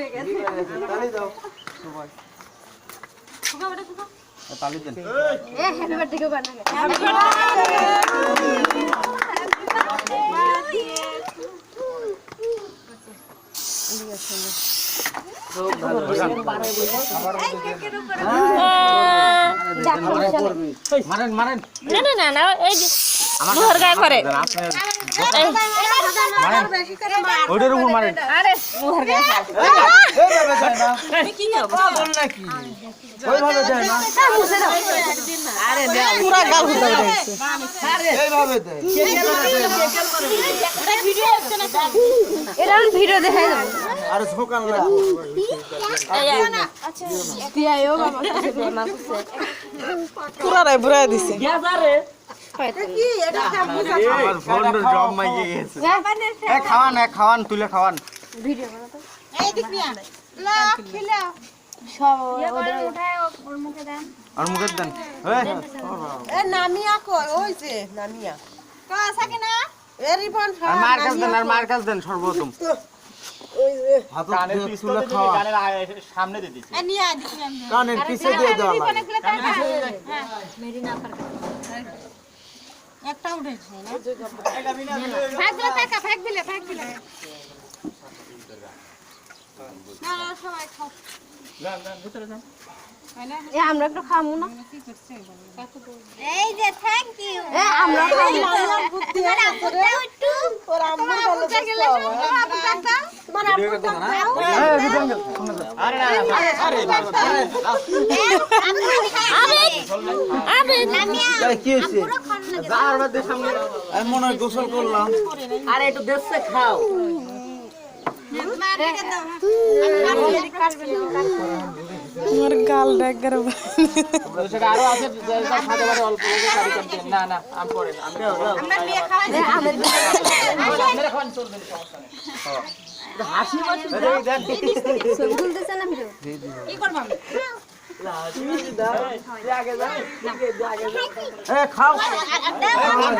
তালি দাও সবাই ফুকা বড় ফুকা তালি দেন এ হ্যাপি বার্থডে কেউ বানা গে হ্যাপি মারেন মারেন না না না এই যে মোহর গায় করে ওইটার উপর মারেন আরে মোহর গায় এই ভাবে যায় না তুমি কি বল নাকি ওইভাবে যায় না আরে পুরা গাল হুদা উঠাইছে আরে এই ভাবে দেয় এটা ভিডিও আছে না এরা ভিডিও দেখাই দাও আরে ঝোকান লাগবে আচ্ছা দিয়াও বাবা পুরা রাই বুড়া দিছে গ্যাজারে কি এটা বুঝা আমার ফোনের জব মাইয়ে গেছে এ খাওয়ান তুলে খাওয়ান ভিডিও বানাও তো এই দেখ নিয়া লা খিলা সব ওদের উঠায় ওর মুখে দেন আর মুখে দেন এ নামিয়া কই ওই যে নামিয়া কা আছে না এ রিবন আর মার কাছ দেন সর্বপ্রথম ওই যে কানের পিছনে খাওয়া কানের সামনে দিয়ে দিছি এ নিয়া দিছি কানের পিছে দিয়ে দাও হ্যাঁ মেরি না পার একটা উঠেছে না এটা বিনা ফেক দিলে না সবাই খাও না ভিতরে যান এ আমরা একটু খামু না এই যে থ্যাঙ্ক ইউ এ আমরা খামু বুদ্ধি আছে রে তোর আম্মু ভালো গেলে আপু কাকা তোমার আম্মু এই বিজঙ্গল আরে আবে নামিয়া কি হইছে যার মধ্যে সামনে আমি মনে হয় গোসল করলাম আরে একটু দেশে খাও তোমার গাল ডাকগার সেটা আরো আছে সাথে বারে অল্প করে কারি করতে না আম পড়ে আমরা নিয়ে খাওয়া যায় আমরা খাওয়ান চলবে সমস্যা নেই হাসি মাসি সবগুল দিছ না ভিডিও কি করব আমি হাসি দাও আগে যা এ খাও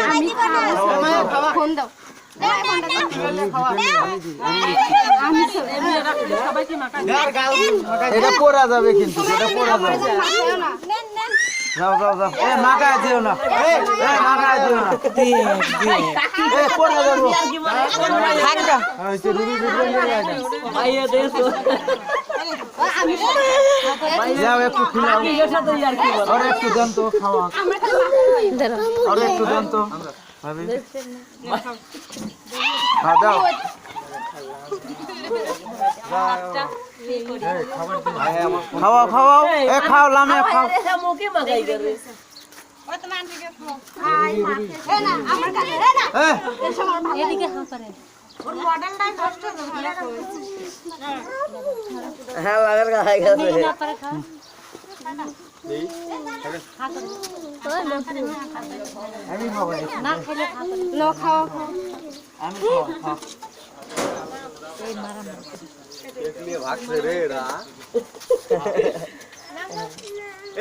আমি খাওয়া ফোন দাও এটা পড়া যাবে কিন্তু এটা পড়া যাবে যাও এ মাকায় দিও না মাকায় দিও না এ পড়া যাবে থাকবা হইছে রুবি ভিডিও নিয়ে যায় ভাইয়া দেছো যাও একটু খিলাও আর একটু দেন তো খাওয়া আর একটু দেন তো ভাবি দাও খাও এ খাও লামে খাও মুখে মাগাই করে ও তো মান থেকে খাও এ না আমার কাছে এ না এদিকে হাঁ করে ওর মডেলটা নষ্ট হয়ে গেছে হ্যাঁ লাগার গায় গেছে না পারে খাও দেই আমি খাবো না খেলে খাও আমি খাও এই মারা দেখলে ভাগছে রে এরা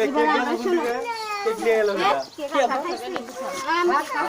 এই কে গেল কে গেল